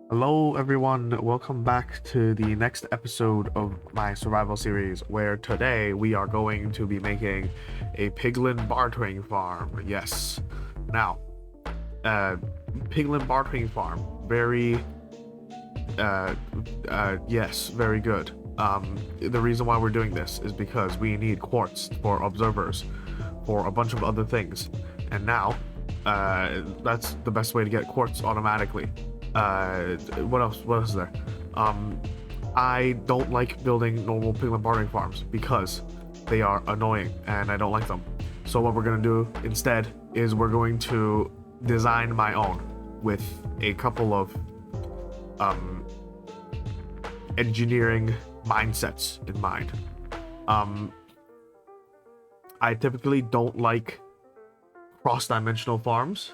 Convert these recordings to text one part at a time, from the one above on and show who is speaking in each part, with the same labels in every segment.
Speaker 1: Hello, everyone. Welcome back to the next episode of my survival series, where today we are going to be making a piglin bartering farm. Yes. Now, piglin bartering farm. Yes, very good. The reason why we're doing this is because we need quartz for observers, for a bunch of other things, and now, that's the best way to get quartz automatically. What else? What else is there? I don't like building normal piglin bartering farms because they are annoying and I don't like them. So what we're gonna do instead is we're going to design my own with a couple of engineering mindsets in mind. I typically don't like cross-dimensional farms,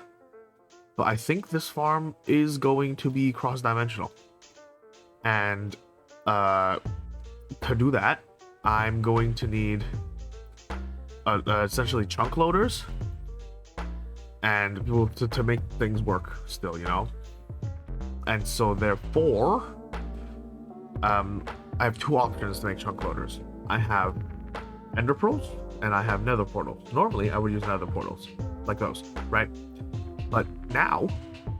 Speaker 1: but I think this farm is going to be cross-dimensional. And to do that, I'm going to need essentially chunk loaders and to make things work still, you know? And so therefore, I have two options to make chunk loaders. I have ender pearls and I have nether portals. Normally, I would use nether portals, like those, right? But now,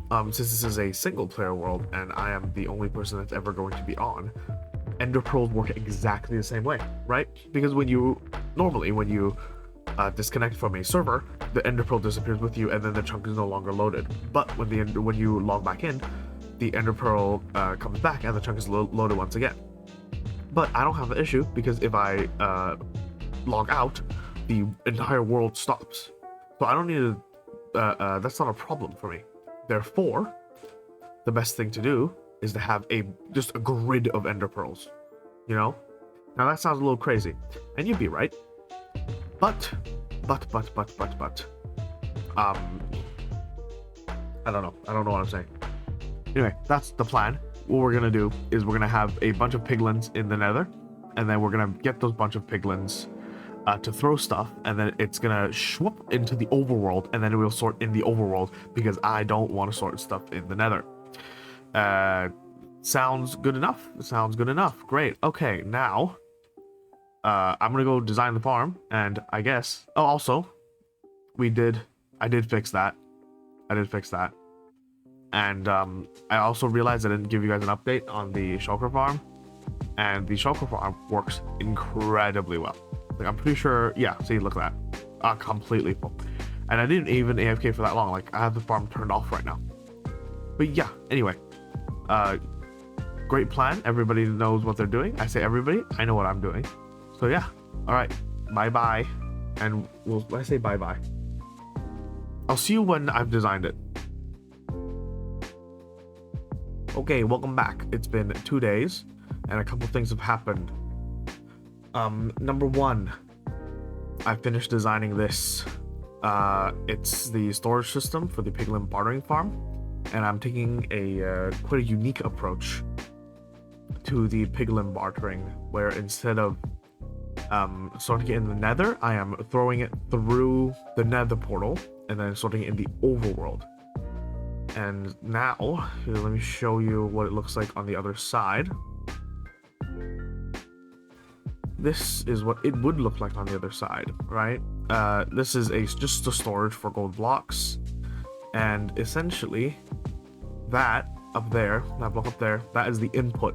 Speaker 1: since this is a single player world and I am the only person that's ever going to be on, ender pearls work exactly the same way, right? Because when you disconnect from a server, the ender pearl disappears with you and then the chunk is no longer loaded. But when you log back in, the ender pearl comes back and the chunk is loaded once again. But I don't have an issue because if I log out, the entire world stops. So I don't need to that's not a problem for me. Therefore, the best thing to do is to have just a grid of ender pearls, you know? Now that sounds a little crazy, and you'd be right. But, I don't know. I don't know what I'm saying. Anyway, that's the plan. What we're gonna do is we're gonna have a bunch of piglins in the nether, and then we're gonna get those bunch of piglins to throw stuff, and then it's gonna swoop into the overworld, and then it will sort in the overworld because I don't want to sort stuff in the nether. Sounds good enough? Sounds good enough. Great. Okay, now I'm gonna go design the farm, and I guess. Oh, also, I did fix that. And I also realized I didn't give you guys an update on the shulker farm, and the shulker farm works incredibly well. Like, I'm pretty sure, yeah, see, look at that. Completely full. And I didn't even AFK for that long. Like, I have the farm turned off right now. But yeah, anyway. Great plan. Everybody knows what they're doing. I say everybody, I know what I'm doing. So yeah, alright. Bye-bye. And I say bye-bye. I'll see you when I've designed it. Okay, welcome back. It's been 2 days, and a couple things have happened. Number one, I finished designing this. It's the storage system for the piglin bartering farm, and I'm taking quite a unique approach to the piglin bartering, where instead of sorting it in the nether, I am throwing it through the nether portal and then sorting it in the overworld. And now, here, let me show you what it looks like on the other side. This is what it would look like on the other side, right? This is just a storage for gold blocks, and essentially that up there, that block up there, that is the input,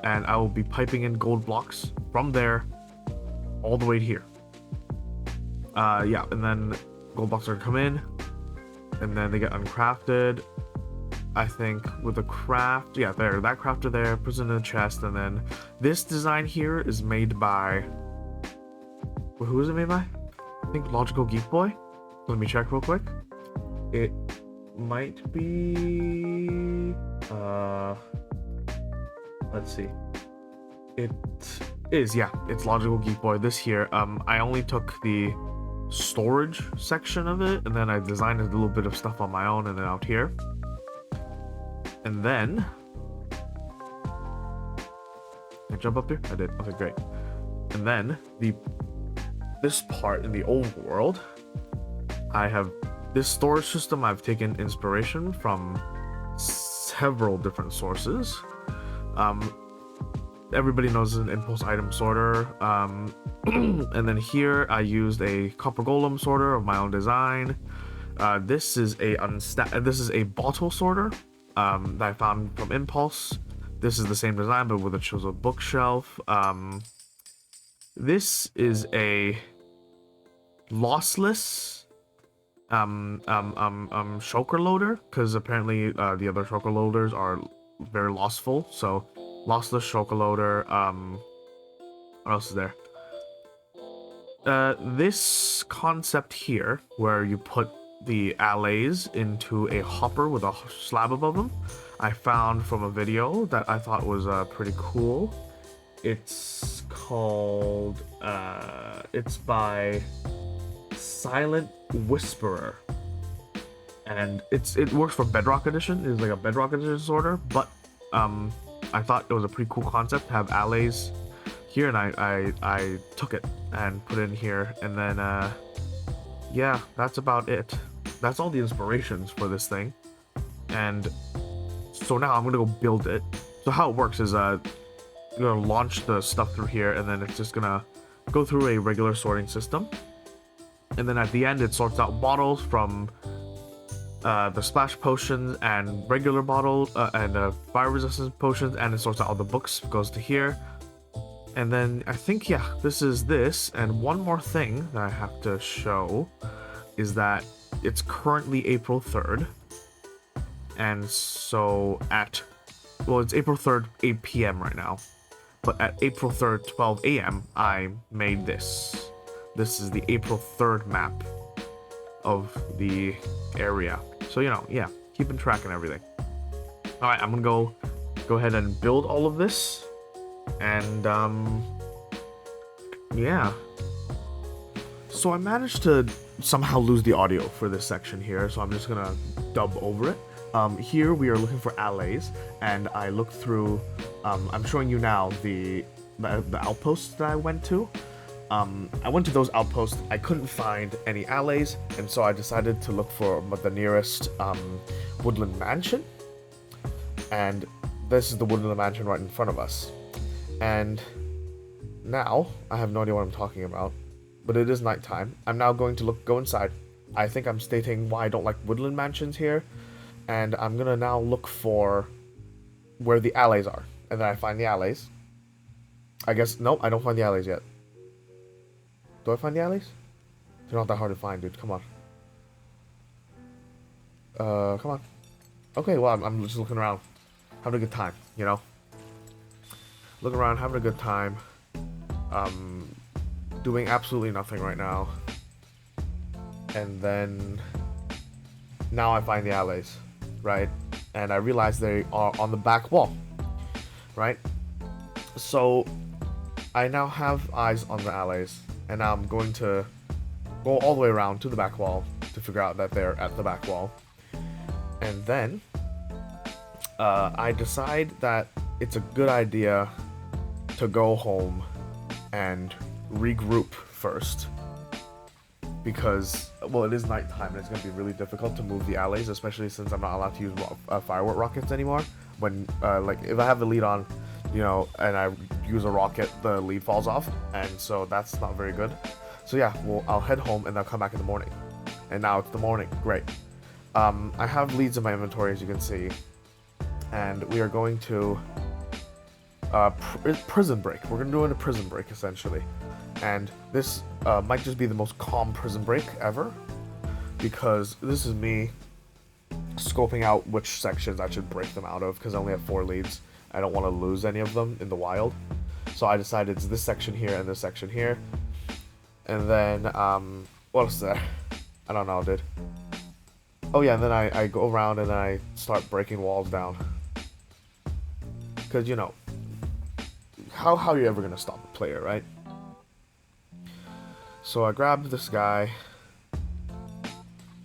Speaker 1: and I will be piping in gold blocks from there all the way to here. Yeah, and then gold blocks are gonna come in, and then they get uncrafted. I think with the craft, yeah, there, that crafter there, puts it in the chest, and then this design here is made by, who is it made by? I think Logical Geek Boy. Let me check real quick. It might be, let's see. It is, yeah, it's Logical Geek Boy. This here, I only took the storage section of it, and then I designed a little bit of stuff on my own, and then out here. And then, can I jump up here? I did. Okay, great. And then this part in the overworld, I have this storage system. I've taken inspiration from several different sources. Everybody knows an impulse item sorter. And then here I used a copper golem sorter of my own design. This is a bottle sorter that I found from Impulse. This is the same design, but with a chiseled bookshelf. This is a lossless shulker loader, because apparently the other shulker loaders are very lossful. So lossless shulker loader. What else is there? This concept here, where you put the allays into a hopper with a slab above them, I found from a video that I thought was pretty cool. It's called it's by Silent Whisperer, and it works for Bedrock Edition. It's like a Bedrock Edition sorter, but I thought it was a pretty cool concept to have allays here, and I took it and put it in here, and then yeah, that's about it. That's all the inspirations for this thing. And so now I'm gonna go build it. So how it works is you're gonna launch the stuff through here, and then it's just gonna go through a regular sorting system, and then at the end it sorts out bottles from the splash potions and regular bottles and fire resistance potions, and it sorts out all the books, goes to here. And then I think, yeah, this is this. And one more thing that I have to show is that it's currently April 3rd. And so it's April 3rd, 8 p.m. right now. But at April 3rd, 12 a.m., I made this. This is the April 3rd map of the area. So, you know, yeah, keeping track and everything. All right, I'm gonna go ahead and build all of this. And yeah, so I managed to somehow lose the audio for this section here, so I'm just gonna dub over it. Here we are looking for allays, and I looked through. I'm showing you now the outposts that I went to. I went to those outposts. I couldn't find any allays, and so I decided to look for the nearest woodland mansion. And this is the woodland mansion right in front of us. And now, I have no idea what I'm talking about, but it is nighttime. I'm now going to go inside. I think I'm stating why I don't like woodland mansions here, and I'm gonna now look for where the allays are. And then I find the allays. I guess, no, I don't find the allays yet. Do I find the allays? They're not that hard to find, dude, come on. Come on. Okay, well, I'm just looking around, having a good time, you know? Looking around, having a good time, doing absolutely nothing right now, and then now I find the allays, right? And I realize they are on the back wall, right? So I now have eyes on the allays, and now I'm going to go all the way around to the back wall to figure out that they're at the back wall, and then I decide that it's a good idea to go home and regroup first, because, well, it is nighttime and it's going to be really difficult to move the allays, especially since I'm not allowed to use firework rockets anymore. When like if I have the lead on, you know, and I use a rocket, the lead falls off, and so that's not very good. So yeah, well, I'll head home and I'll come back in the morning. And now it's the morning. Great. I have leads in my inventory, as you can see, and we are going to prison break. We're gonna do a prison break, essentially, and this might just be the most calm prison break ever, because this is me scoping out which sections I should break them out of, because I only have 4 leads. I don't want to lose any of them in the wild, so I decided it's this section here and this section here, and then what else is there? I don't know, dude. Oh yeah, and then I go around and then I start breaking walls down, because, you know, how are you ever gonna stop a player, right? So I grab this guy,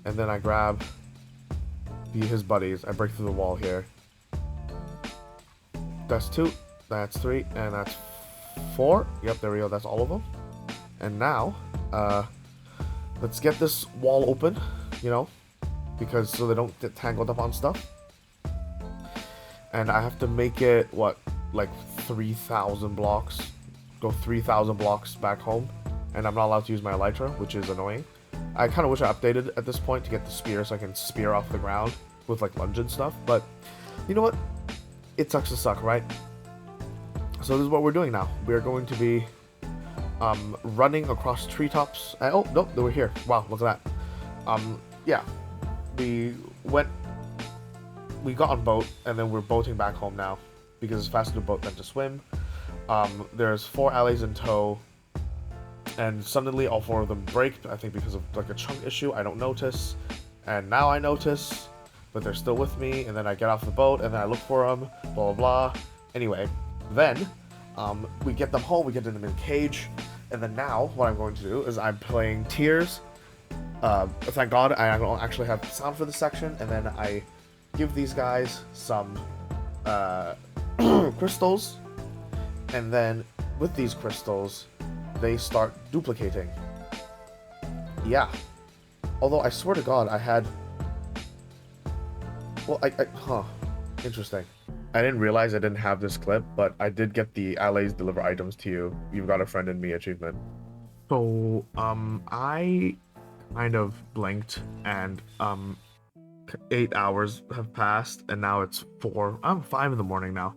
Speaker 1: and then I grab his buddies. I break through the wall here. That's 2, that's 3, and that's 4. Yep, there we go, that's all of them. And now, let's get this wall open, you know, because so they don't get tangled up on stuff. and I have to make it, what, like 3,000 blocks, go 3,000 blocks back home, and I'm not allowed to use my elytra, which is annoying. I kind of wish I updated at this point to get the spear so I can spear off the ground with like lunge and stuff, but you know what? It sucks to suck, right? So this is what we're doing now. We're going to be running across treetops. Oh, nope, they were here. Wow, look at that. Yeah, we got on boat, and then we're boating back home now because it's faster to boat than to swim. There's 4 allays in tow, and suddenly all 4 of them break, I think because of like a chunk issue. I don't notice, and now I notice, but they're still with me, and then I get off the boat, and then I look for them, blah, blah, blah. Anyway, then we get them home, we get them in a cage, and then now what I'm going to do is I'm playing Tears. Thank God I don't actually have sound for this section, and then I give these guys some crystals, and then with these crystals they start duplicating. Yeah, although I swear to God I had, well, interesting. I didn't realize I didn't have this clip, but I did get the Allays deliver items to you. You've got a friend in me achievement. So I kind of blinked, and 8 hours have passed, and now it's 5 in the morning now,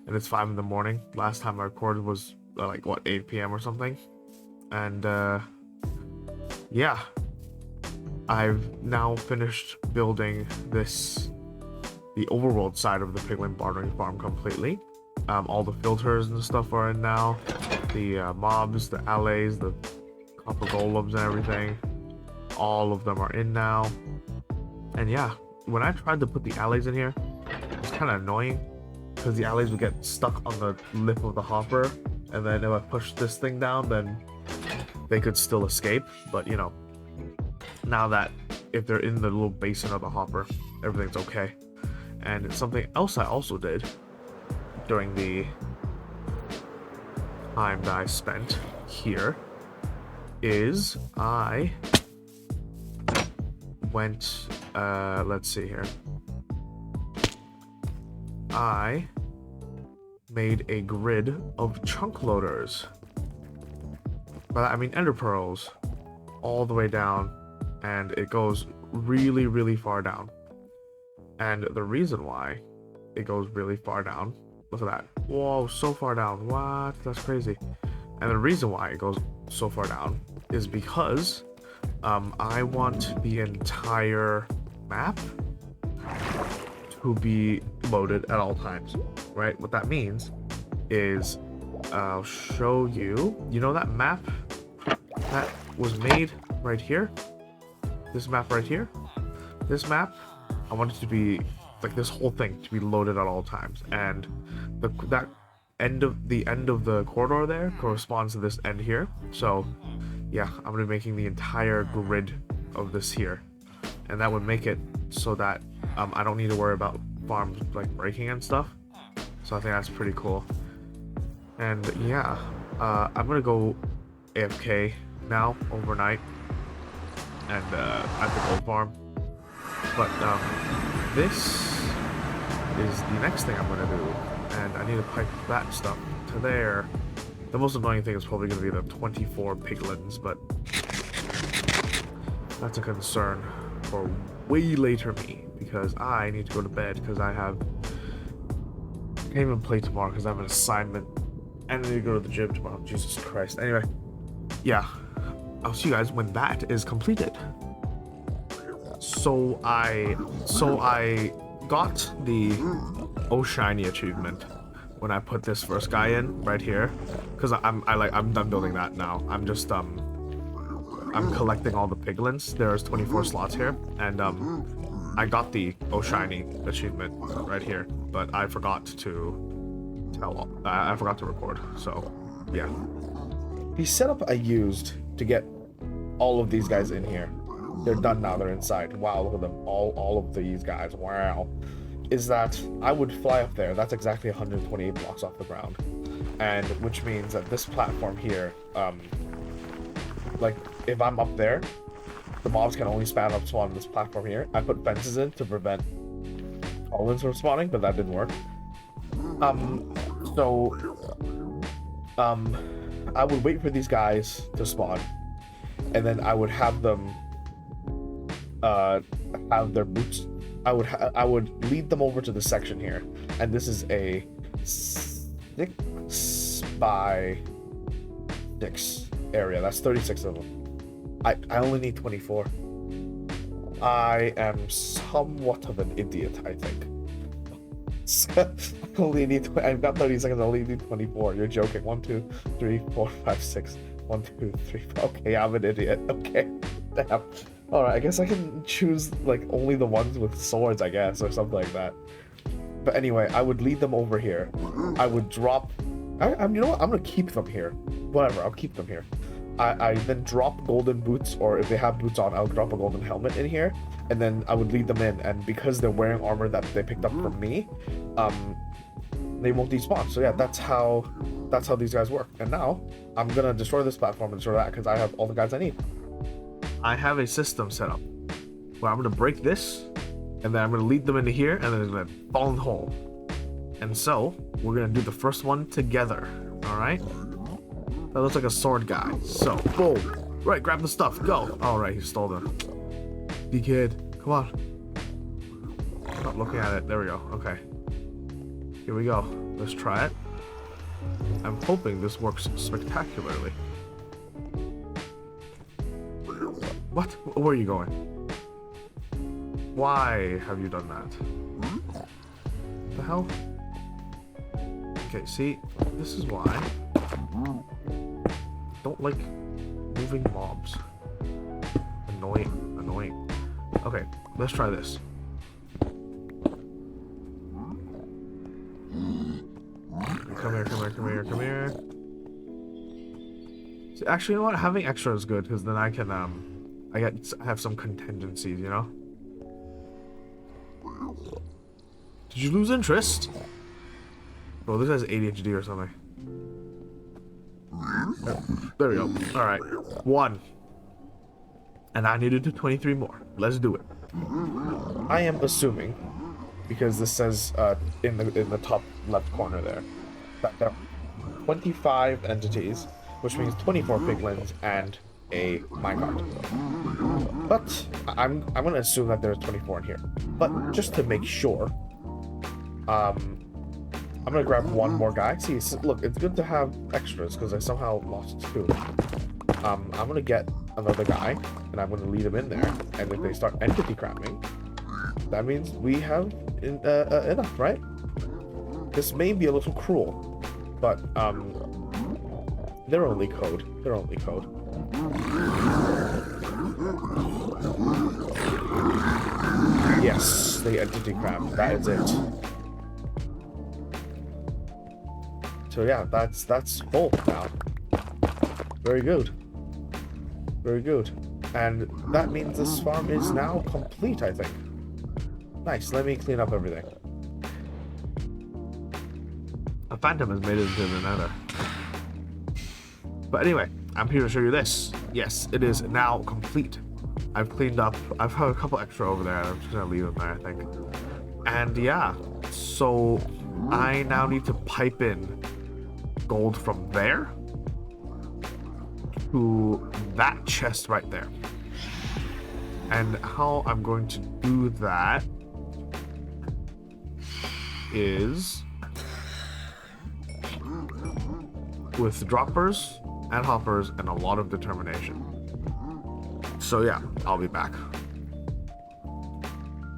Speaker 1: and it's 5 in the morning. Last time I recorded was like what, 8 p.m. or something, and yeah, I've now finished building the overworld side of the Piglin Bartering farm completely. All the filters and stuff are in now, the mobs, the allays, the copper golems and everything, all of them are in now. And yeah, when I tried to put the allays in here, it's kind of annoying because the allays would get stuck on the lip of the hopper, and then if I push this thing down, then they could still escape. But you know, now that if they're in the little basin of the hopper, everything's okay. And something else I also did during the time that I spent here is I went, let's see here. I made a grid of chunk loaders. But I mean ender pearls all the way down, and it goes really, really far down. And the reason why it goes really far down, look at that. Whoa, so far down. What? That's crazy. And the reason why it goes so far down is because I want the entire map to be loaded at all times, right? What that means is I'll show you, you know that map that was made right here? This map right here? This map, I want it to be like this whole thing to be loaded at all times, and the end of the corridor there corresponds to this end here. So yeah, I'm gonna be making the entire grid of this here, and that would make it so that I don't need to worry about farms like breaking and stuff. So I think that's pretty cool. And yeah, I'm gonna go AFK now overnight and at the gold farm. But this is the next thing I'm gonna do, and I need to pipe that stuff to there. The most annoying thing is probably gonna be the 24 piglins, but that's a concern for way later me, because I need to go to bed because I can't even play tomorrow because I have an assignment and I need to go to the gym tomorrow. Jesus Christ. Anyway, yeah, I'll see you guys when that is completed. So I got the Oh Shiny achievement when I put this first guy in right here, because I'm done building that now. I'm just I'm collecting all the piglins. There's 24 slots here, and I got the Oh Shiny achievement right here, but I forgot to I forgot to record. So yeah, the setup I used to get all of these guys in here, they're done now, they're inside. Wow, look at them, all of these guys. Wow. Is that I would fly up there. That's exactly 128 blocks off the ground, and which means that this platform here, like if I'm up there, the mobs can only spawn on this platform here. I put fences in to prevent goblins from spawning, but that didn't work. So, I would wait for these guys to spawn, and then I would have them, have their boots. I would lead them over to the section here, and this is a 6 by 6 area. That's 36 of them. I only need 24. I am somewhat of an idiot, I think. I only need. I've got 30 seconds. I only need 24. You're joking. 1, 2, 3, 4, 5, 6. 1, 2, 3. Okay, I'm an idiot. Okay, damn. All right, I guess I can choose like only the ones with swords, I guess, or something like that. But anyway, I would lead them over here. I would drop. You know what? I'm gonna keep them here. Whatever. I'll keep them here. I then drop golden boots, or if they have boots on, I'll drop a golden helmet in here, and then I would lead them in, and because they're wearing armor that they picked up from me, they won't despawn. So yeah, that's how these guys work. And now I'm gonna destroy this platform and destroy that because I have all the guys I need. I have a system set up where I'm gonna break this, and then I'm gonna lead them into here, and then it's gonna fall in the hole. And so we're gonna do the first one together. All right. That looks like a sword guy. So, boom. Right, grab the stuff. Go. All right, he stole them. D-kid, come on. Stop looking at it. There we go. Okay. Here we go. Let's try it. I'm hoping this works spectacularly. What? Where are you going? Why have you done that? What the hell? Okay, see? This is why. Don't like moving mobs. Annoying. Okay, let's try this. Come here. See, actually, you know what? Having extra is good because then I can I have some contingencies, you know. Did you lose interest? Bro, this has ADHD or something. There we go. Alright. 1. And I needed to 23 more. Let's do it. I am assuming, because this says in the top left corner there, that there are 25 entities, which means 24 piglins and a minecart. But I'm gonna assume that there's 24 in here. But just to make sure, I'm gonna grab one more guy. See, look, it's good to have extras because I somehow lost 2. I'm gonna get another guy and I'm gonna lead him in there. And if they start entity cramming, that means we have enough, right? This may be a little cruel, but they're only code. Yes, they entity cram. That is it. So yeah, that's full now. Very good. And that means this farm is now complete, I think. Nice, let me clean up everything. A phantom has made it into the nether. But anyway, I'm here to show you this. Yes, it is now complete. I've cleaned up. I've had a couple extra over there. I'm just gonna leave them there, I think. And yeah, so I now need to pipe in gold from there to that chest right there. And how I'm going to do that is with droppers and hoppers and a lot of determination. So yeah, I'll be back.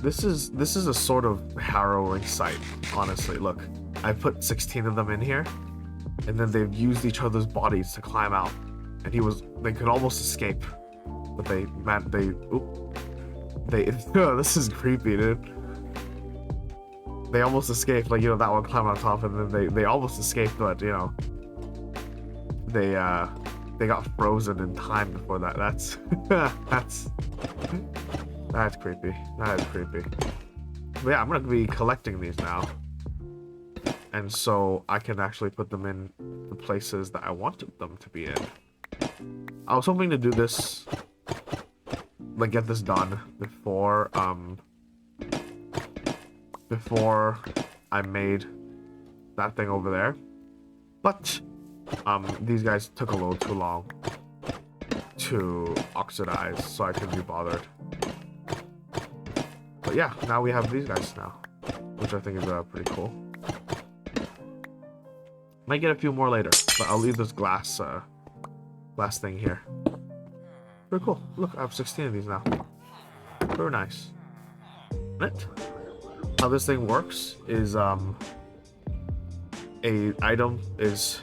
Speaker 1: This is a sort of harrowing sight, honestly. Look, I put 16 of them in here, and then they've used each other's bodies to climb out. And they could almost escape, but this is creepy, dude. They almost escaped, like, you know, that one climbed on top, and then they almost escaped, but, you know, they got frozen in time before that. That's that's creepy. That is creepy. But yeah, I'm gonna be collecting these now, and so I can actually put them in the places that I wanted them to be in. I was hoping to do this, like, get this done before I made that thing over there. But these guys took a little too long to oxidize, so I couldn't be bothered. But yeah, now we have these guys now, which I think is pretty cool. Might get a few more later, but I'll leave this glass thing here. Very cool. Look, I have 16 of these now. Very nice. Right? How this thing works is a item is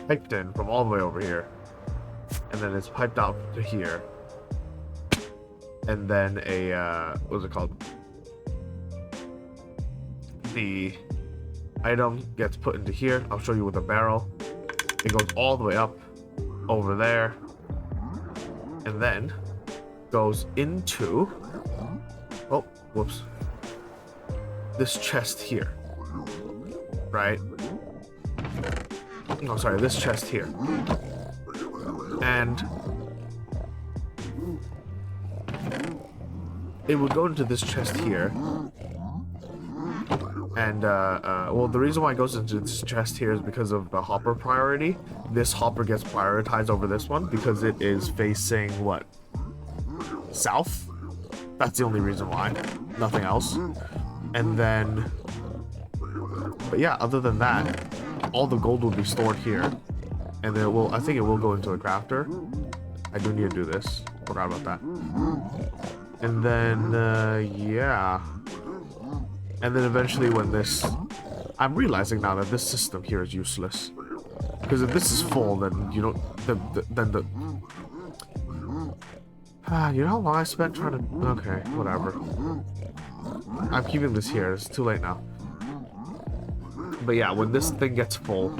Speaker 1: piped in from all the way over here, and then it's piped out to here, and then what's it called? The item gets put into here. I'll show you with a barrel. It goes all the way up over there, and then goes into, oh, whoops, this chest here, right? Oh, sorry, this chest here. And it would go into this chest here. And, well, the reason why it goes into this chest here is because of the hopper priority. This hopper gets prioritized over this one because it is facing, what? South? That's the only reason why. Nothing else. And then, but yeah, other than that, all the gold will be stored here. And then it will, I think it will go into a crafter. I do need to do this. Forgot about that. And then, yeah. And then eventually when this... I'm realizing now that this system here is useless. Because if this is full, then you don't... Then the... you know how long I spent trying to... Okay, whatever. I'm keeping this here. It's too late now. But yeah, when this thing gets full,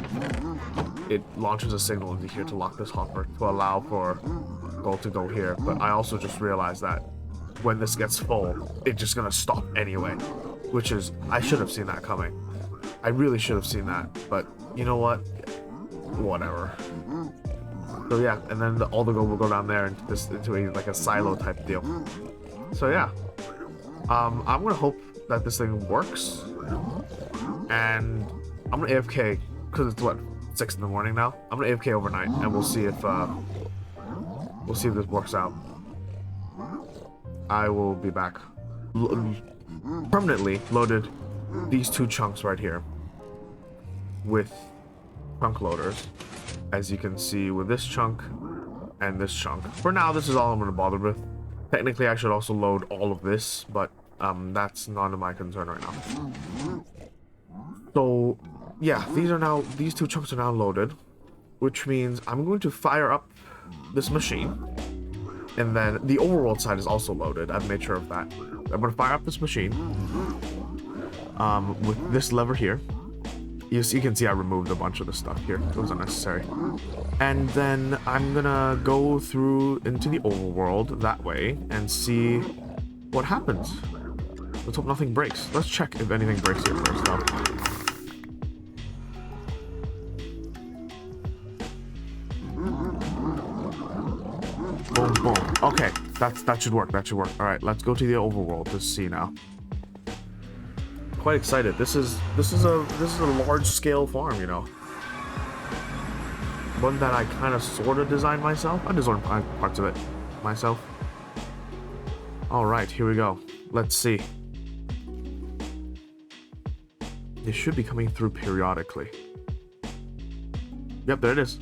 Speaker 1: it launches a signal into here to lock this hopper to allow for gold to go here. But I also just realized that when this gets full, it's just gonna stop anyway. Which is, I should have seen that coming. I really should have seen that, but you know what? Whatever. So yeah, and then all the gold will go down there into like a silo type deal. So yeah, I'm gonna hope that this thing works, and I'm gonna AFK because it's what, 6 in the morning now. I'm gonna AFK overnight, and we'll see if this works out. I will be back. Permanently loaded these 2 chunks right here with chunk loaders, as you can see, with this chunk and this chunk. For now, this is all I'm going to bother with. Technically, I should also load all of this, but that's none of my concern right now. So yeah, these 2 chunks are now loaded, which means I'm going to fire up this machine. And then the overworld side is also loaded. I've made sure of that. I'm going to fire up this machine with this lever here. You can see I removed a bunch of the stuff here. It was unnecessary. And then I'm going to go through into the overworld that way and see what happens. Let's hope nothing breaks. Let's check if anything breaks here first, though. Boom, boom. Okay, that should work. That should work. All right, let's go to the overworld to see now. Quite excited. This is a large-scale farm, you know. One that I kind of sort of designed myself. I designed parts of it myself. All right, here we go. Let's see. It should be coming through periodically. Yep, there it is.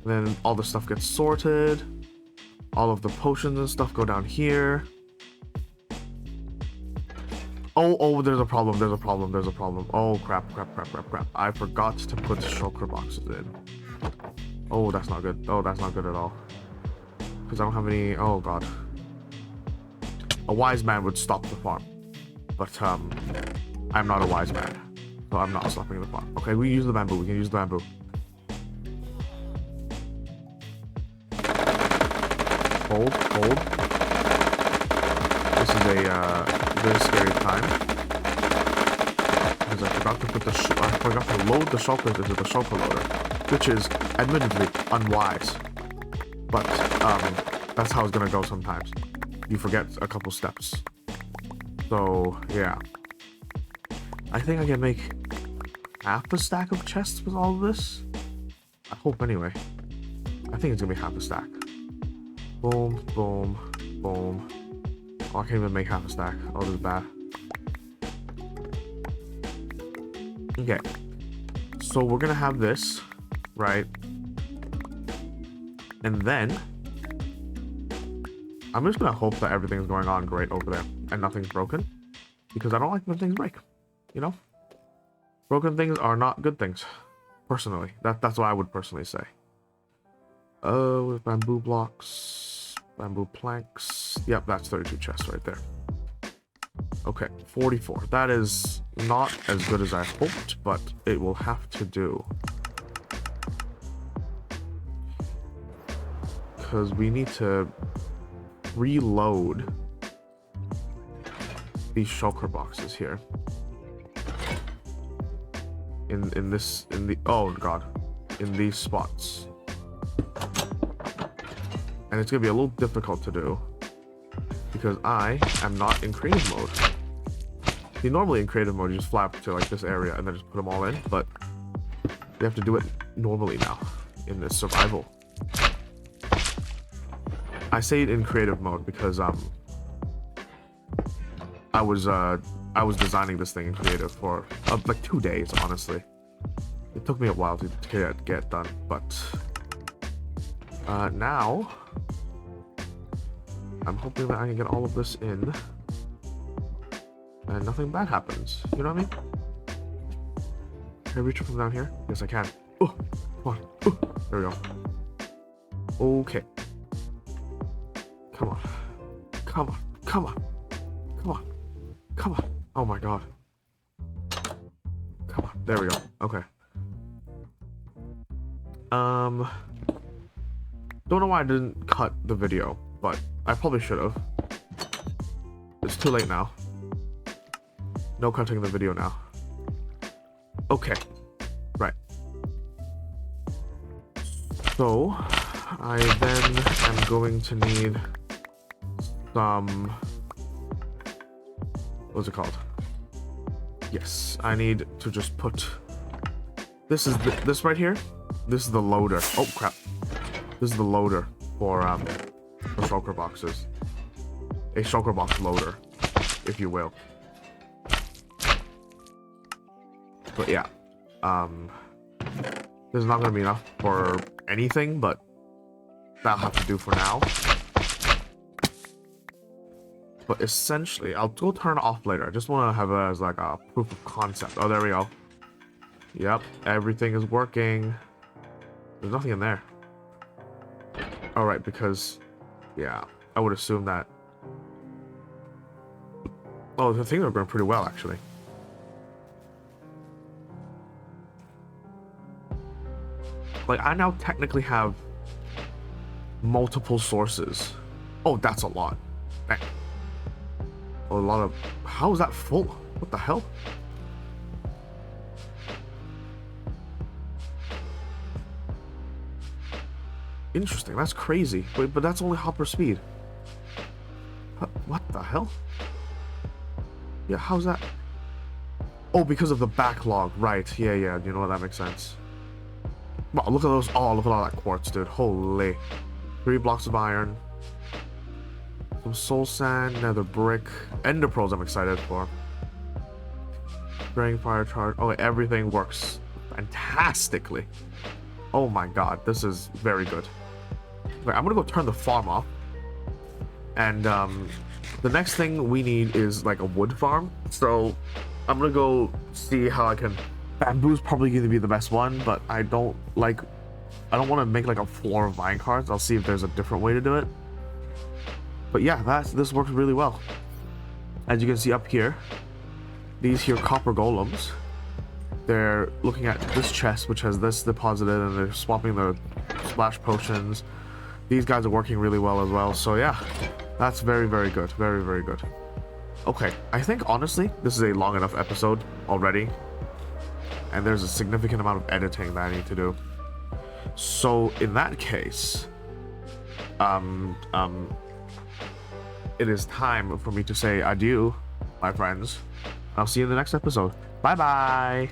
Speaker 1: And then all the stuff gets sorted. All of the potions and stuff go down here. Oh, there's a problem. Oh, crap. I forgot to put shulker boxes in. Oh, that's not good. Oh, that's not good at all. Because I don't have any... Oh, God. A wise man would stop the farm. But, I'm not a wise man. So I'm not stopping the farm. Okay, we use the bamboo. We can use the bamboo. Hold. This is a very scary time because I forgot to load the shulkers into the shulker loader, which is admittedly unwise. But that's how it's gonna go sometimes. You forget a couple steps. So yeah, I think I can make half a stack of chests with all of this. I hope anyway. I think it's gonna be half a stack. Boom, boom, boom. Oh, I can't even make half a stack. Oh, this is bad. Okay. So we're gonna have this, right? And then I'm just gonna hope that everything's going on great over there and nothing's broken, because I don't like when things break, you know? Broken things are not good things, personally. That's what I would personally say. With bamboo blocks, bamboo planks. Yep, that's 32 chests right there. Okay, 44. That is not as good as I hoped, but it will have to do. Because we need to reload these shulker boxes here. In these spots. And it's gonna be a little difficult to do because I am not in creative mode. See, normally in creative mode you just fly up to like this area and then just put them all in, but we have to do it normally now in this survival. I say it in creative mode because I was designing this thing in creative for like 2 days, honestly. It took me a while to get done, but now I'm hoping that I can get all of this in and nothing bad happens. You know what I mean? Can I reach it from down here? Yes, I can. Oh, come on. Oh, there we go. Okay. Come on. Come on. Come on. Come on. Come on. Oh my god. Come on. There we go. Okay. Don't know why I didn't cut the video, but I probably should have. It's too late now. No cutting the video now. Okay. Right. So, I then am going to need some... What's it called? Yes, I need to just put... This is this right here. This is the loader. Oh, crap. This is the loader for shulker boxes. A shulker box loader, if you will. But yeah, there's not gonna be enough for anything, but that'll have to do for now. But essentially, I'll go turn it off later. I just want to have it as like a proof of concept. Oh, there we go. Yep, everything is working. There's nothing in there. Alright, because, yeah, I would assume that... Oh, the things are going pretty well, actually. Like, I now technically have multiple sources. Oh, that's a lot. Dang. A lot of... How is that full? What the hell? Interesting, that's crazy. Wait, but that's only hopper speed. What the hell? Yeah, how's that? Oh, because of the backlog. Right, yeah, you know what, that makes sense. Wow, look at those. Oh, look at all that quartz, dude. Holy. 3 blocks of iron. Some soul sand, nether brick. Ender pearls I'm excited for. Spraying fire charge. Oh, everything works fantastically. Oh my god, this is very good. Wait, I'm gonna go turn the farm off. And the next thing we need is like a wood farm. So I'm gonna go see how I can... Bamboo's probably gonna be the best one, but I don't want to make like a floor of vine cards. I'll see if there's a different way to do it. But yeah, this works really well. As you can see up here, these here copper golems, they're looking at this chest, which has this deposited, and they're swapping the splash potions. These guys are working really well as well. So yeah, that's very, very good. Very, very good. Okay, I think honestly, this is a long enough episode already. And there's a significant amount of editing that I need to do. So in that case, it is time for me to say adieu, my friends. I'll see you in the next episode. Bye bye.